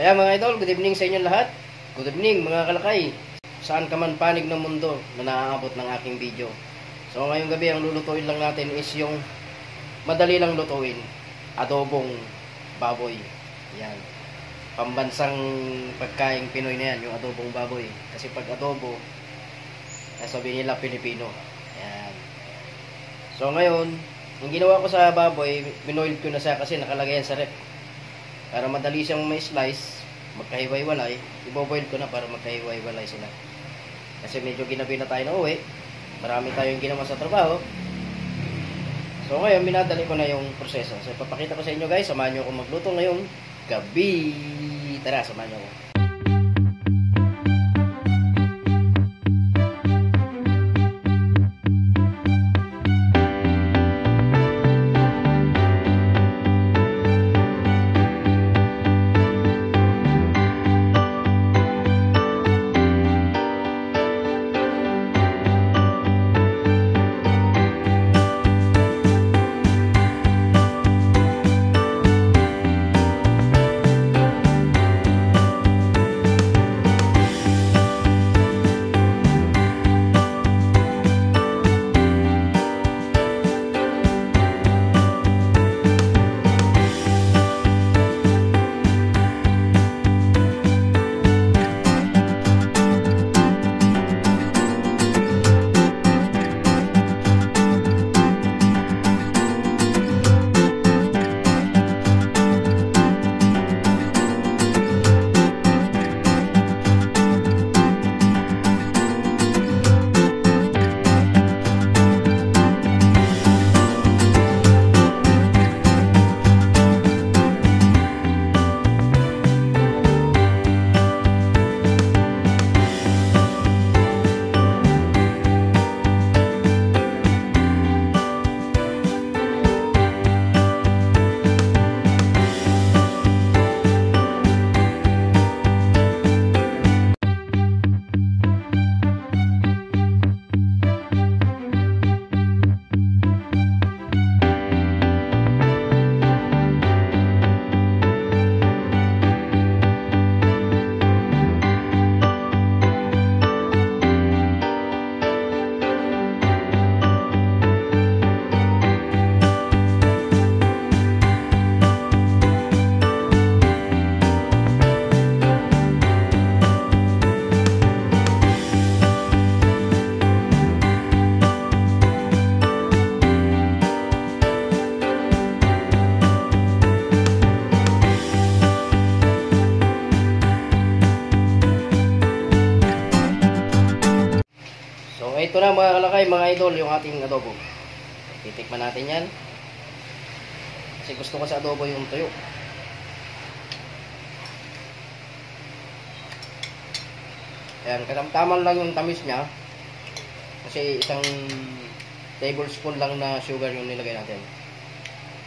Kaya mga idol, good evening sa inyo lahat. Good evening mga kalakay. Saan ka man panig ng mundo na naaabot ng aking video. So ngayong gabi ang lulutuin lang natin is yung madali lang lutuin. Adobong baboy. Yan. Pambansang pagkaing Pinoy na yan, yung adobong baboy. Kasi pag adobo, sabihin nila Pilipino. Yan. So ngayon, yung ginawa ko sa baboy, binoiled ko na siya kasi nakalagay yan sa rep. Para madali siyang may slice, magkahiwa-hiwalay, iboboil ko na para magkahiwa-hiwalay sila. Kasi medyo ginabi na tayo na uwi, marami tayong ginawa sa trabaho. So ngayon, minadali ko na yung proseso. So papakita ko sa inyo guys, samahan nyo ako magluto ngayong gabi. Tara, samahan nyo ako. Ito na mga kalakay, mga idol, yung ating adobo. Titikman natin yan. Kasi gusto ko sa adobo yung tuyo. Ayan, katamtaman lang yung tamis niya. Kasi isang tablespoon lang na sugar yung nilagay natin.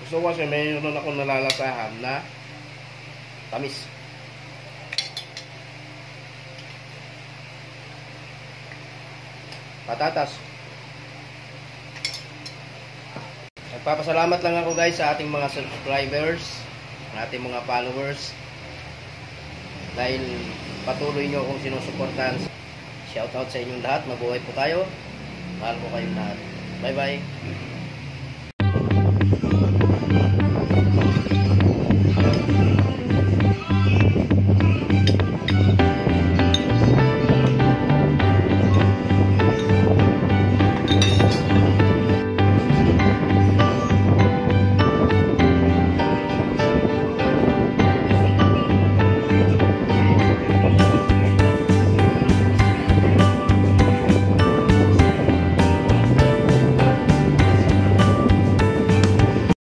Gusto ko kasi mayroon akong nalalasahan na tamis. Patatas. Nagpapasalamat lang ako guys sa ating mga subscribers, ating mga followers, dahil patuloy nyo akong sinusuportahan. Shoutout sa inyong lahat. Mabuhay po tayo. Mahal ko kayong lahat. Bye bye.